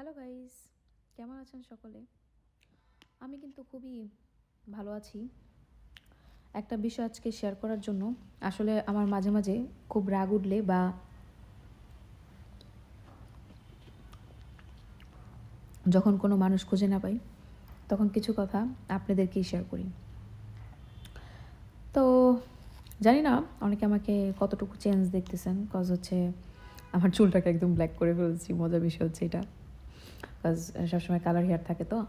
Hello guys, কেমন আছেন সকলে? আমি কিন্তু খুবই ভালো আছি। একটা বিষয় আজকে শেয়ার করার জন্য। আসলে আমার মাঝে মাঝে খুব রাগ উঠলে বা যখন কোনো মানুষ খুঁজে না পাই, তখন কিছু কথা আপনাদেরকেই শেয়ার করি। তো জানি না অনেকে আমাকে কতটুকু চেঞ্জ দেখতেছেন, কজ হচ্ছে আমার চুলটাকে একদম ব্ল্যাক করে ফেলছি। মজার বিষয় হচ্ছে এটা, কজ সবসময় কালার হেয়ার থাকে তো।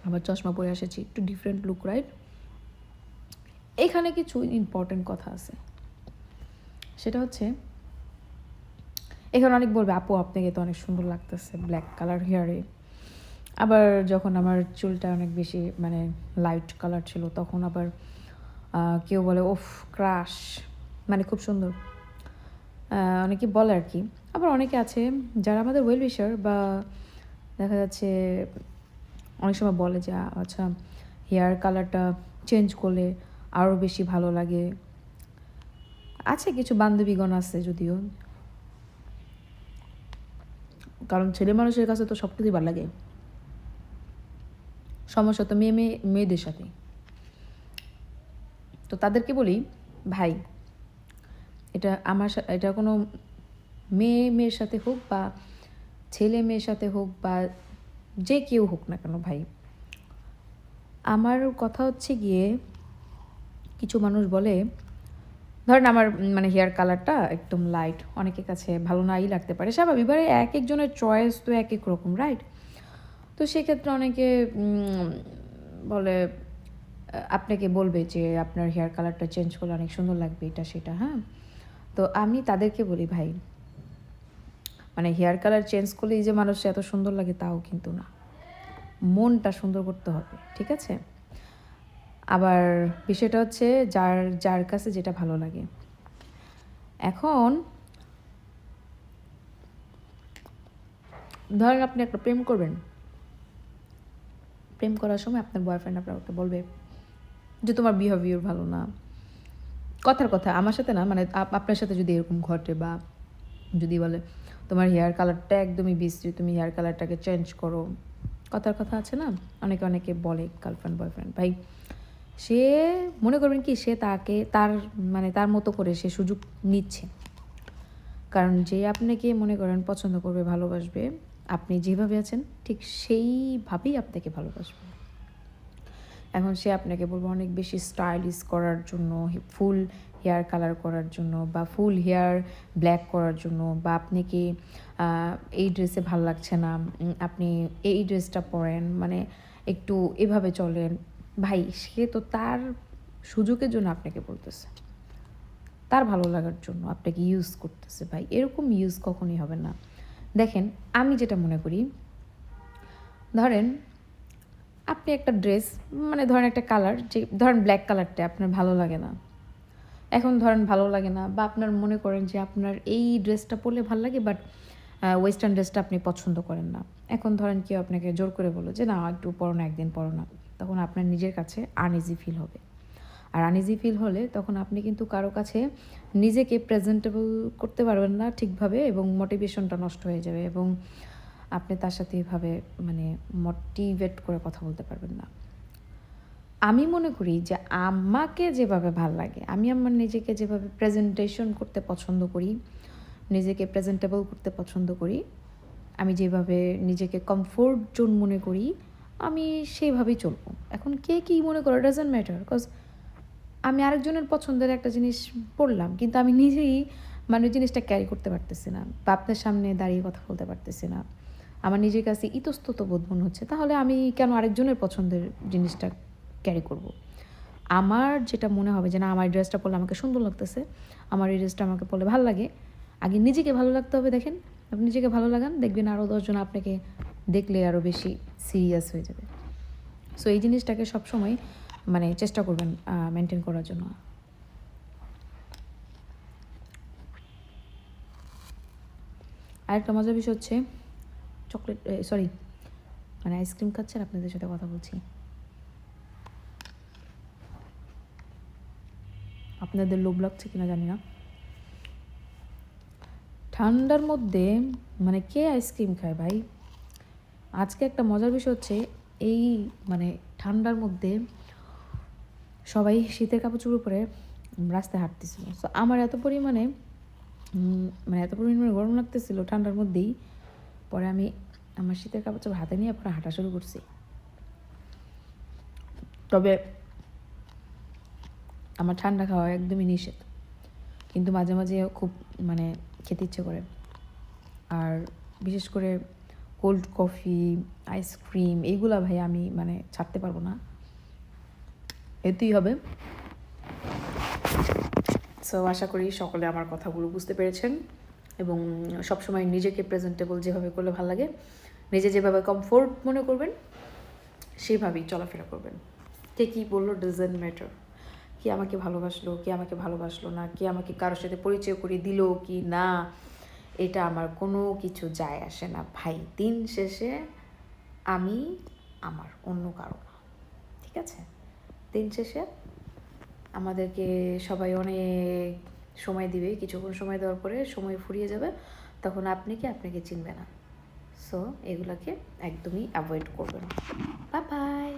আবার চশমা পরে এসেছি, একটু ডিফারেন্ট লুক, রাইট? এখানে কিছু ইম্পর্টেন্ট কথা আছে। সেটা হচ্ছে, এখানে অনেক বলবে আপু আপনাকে তো অনেক সুন্দর লাগতেছে ব্ল্যাক কালার হেয়ারে। আবার যখন আমার চুলটা অনেক বেশি লাইট কালার ছিল, তখন আবার কেউ বলে ওফ ক্রাশ, খুব সুন্দর। অনেকে বলে আর কি। আবার অনেকে আছে যারা আমাদের ওয়েল উইশার, বা দেখা যাচ্ছে অনেক সময় বলে যে আচ্ছা হেয়ার কালারটা চেঞ্জ করলে আরও বেশি ভালো লাগে। আছে কিছু বান্ধবীগণ আছে যদিও, কারণ ছেলে মানুষের কাছে তো সব কিছুই ভালো লাগে। সমস্যা তো মেয়েদের সাথে। তো তাদেরকে বলি, ভাই এটা এটা কোনো মেয়ের সাথে হোক বা ছেলে মেয়ের সাথে হোক বা যে কেউ হোক না কেন ভাই, আমার কথা হচ্ছে গিয়ে, কিছু মানুষ বলে, ধরেন আমার হেয়ার কালারটা একদম লাইট, অনেকের কাছে ভালো নাই লাগতে পারে, স্বাভাবিক। এবারে এক একজনের চয়েস তো এক এক রকম, রাইট? তো সেক্ষেত্রে অনেকে বলে, আপনাকে বলবে যে আপনার হেয়ার কালারটা চেঞ্জ করলে অনেক সুন্দর লাগবে, এটা সেটা। হ্যাঁ, তো আমি তাদেরকে বলি, ভাই হেয়ার কালার চেঞ্জ করলেই যে মানুষ এত সুন্দর লাগে তাও কিন্তু না, মনটা সুন্দর করতে হবে, ঠিক আছে? আবার বিষয়টা হচ্ছে যার যার কাছে যেটা ভালো লাগে। এখন ধরেন আপনি একটা প্রেম করবেন, প্রেম করার সময় আপনার বয়ফ্রেন্ড আপনাকে বলবে যে তোমার বিহেভিয়ার ভালো না। কথার কথা, আমার সাথে না, আপনার সাথে যদি এরকম ঘটে, বা যদি বলে তোমার হেয়ার কালারটা একদমই বিশ্রী, তুমি হেয়ার কালারটাকে চেঞ্জ করো। কথার কথা আছে না, অনেকে অনেকে বলে গার্লফ্রেন্ড বয়ফ্রেন্ড। ভাই সে মনে করবেন কি সে তাকে তার মতো করে সে সুযোগ নিচ্ছে। কারণ যে আপনাকে মনে করেন পছন্দ করবে, ভালোবাসবে, আপনি যেভাবে আছেন ঠিক সেইভাবেই আপনাকে ভালোবাসবে। এখন সে আপনাকে বলবো অনেক বেশি স্টাইলিশ করার জন্য, ফুল হেয়ার কালার করার জন্য, বা ফুল হেয়ার ব্ল্যাক করার জন্য, বা আপনি কি এই ড্রেসে ভালো লাগছে না, আপনি এই ড্রেসটা পরেন, একটু এভাবে চলেন। ভাই সে তো তার সুযোগের জন্য আপনাকে বলতেছে, তার ভালো লাগার জন্য আপনাকে ইউজ করতেছে। ভাই এরকম ইউজ কখনই হবে না। দেখেন, আমি যেটা মনে করি, ধরেন আপনি একটা ড্রেস, ধরেন একটা কালার, যে ধরেন ব্ল্যাক কালারটা আপনার ভালো লাগে না, এখন ধরেন ভালো লাগে না, বা আপনার মনে করেন যে আপনার এই ড্রেসটা পরলে ভালো লাগে, বাট ওয়েস্টার্ন ড্রেসটা আপনি পছন্দ করেন না। এখন ধরেন কেউ আপনাকে জোর করে বলো যে না একটু পরো না, একদিন পরো না, তখন আপনার নিজের কাছে আনইজি ফিল হবে। আর আনইজি ফিল হলে তখন আপনি কিন্তু কারো কাছে নিজেকে প্রেজেন্টেবল করতে পারবেন না ঠিকভাবে, এবং মোটিভেশনটা নষ্ট হয়ে যাবে, এবং আপনি তার সাথে এভাবে মোটিভেট করে কথা বলতে পারবেন না। আমি মনে করি যে আমাকে যেভাবে ভাল লাগে, আমি আমার নিজেকে যেভাবে প্রেজেন্টেশন করতে পছন্দ করি, নিজেকে প্রেজেন্টেবল করতে পছন্দ করি, আমি যেভাবে নিজেকে কমফোর্ট জোন মনে করি, আমি সেইভাবেই চলবো। এখন কে কী মনে করে ডাজন্ট ম্যাটার, বিকজ আমি আরেকজনের পছন্দের একটা জিনিস পড়লাম, কিন্তু আমি নিজেই জিনিসটা ক্যারি করতে পারতেছি না, বা আপনার সামনে দাঁড়িয়ে কথা বলতে পারতেছি না, আমার নিজের কাছে ইতস্তত বোধ মনে হচ্ছে, তাহলে আমি কেন আরেকজনের পছন্দের জিনিসটা ক্যারি করব? আমার যেটা মনে হবে যে না, আমার ড্রেসটা পরলে আমাকে সুন্দর লাগতেছে, আমার এই ড্রেসটা আমাকে পরলে ভালো লাগে, আগে নিজেকে ভালো লাগতে হবে। দেখেন, আপনি নিজেকে ভালো লাগান, দেখবেন আরও 10জন আপনাকে দেখলে আরও বেশি সিরিয়াস হয়ে যাবে। সো এই জিনিসটাকে সবসময় চেষ্টা করবেন মেনটেন করার জন্য। আরেকটা মজার বিষয় হচ্ছে, চকলেট, সরি, আইসক্রিম খাচ্ছেন, আপনাদের সাথে কথা বলছি। আপনাদের লোভ লাগছে কিনা জানি না। ঠান্ডার মধ্যে মানে কে আইসক্রিম খায় ভাই? আজকে একটা মজার বিষয় হচ্ছে এই মানে ঠান্ডার মধ্যে সবাই শীতের কাপড় চোপড় পরে রাস্তায় হাঁটতেছিল। সো আমার এত পরিমাণে মানে এত পরিমাণে গরম লাগতেছিল ঠান্ডার মধ্যেই, পরে আমি আমার শীতের কাপড় চোপড় হাতে নিয়ে পরে হাঁটা শুরু করছি। তবে আমার ঠান্ডা খাওয়া একদমই নিষেধ, কিন্তু মাঝে মাঝে খুব মানে খেতে ইচ্ছে করে। আর বিশেষ করে কোল্ড কফি, আইসক্রিম এইগুলা ভাই আমি মানে ছাড়তে পারবো না, এতেই হবে। সো আশা করি সকলে আমার কথাগুলো বুঝতে পেরেছেন এবং সবসময় নিজেকে প্রেজেন্টেবল যেভাবে করলে ভালো লাগে, নিজে যেভাবে কমফোর্ট মনে করবেন সেভাবেই চলাফেরা করবেন। কে কী বললো ডাজন্ট ম্যাটার, কে আমাকে ভালোবাসলো, কে আমাকে ভালোবাসলো না, কে আমাকে কারোর সাথে পরিচয় করিয়ে দিল কি না, এটা আমার কোনো কিছু যায় আসে না ভাই। দিন শেষে আমি আমার, অন্য কারো না, ঠিক আছে? দিন শেষে আমাদেরকে সবাই অনেক সময় দিবে, কিছুক্ষণ সময় দেওয়ার পরে সময় ফুরিয়ে যাবে, তখন আপনাকে চিনবে না। সো এগুলাকে একদমই অ্যাভয়েড করবেন। Bye bye.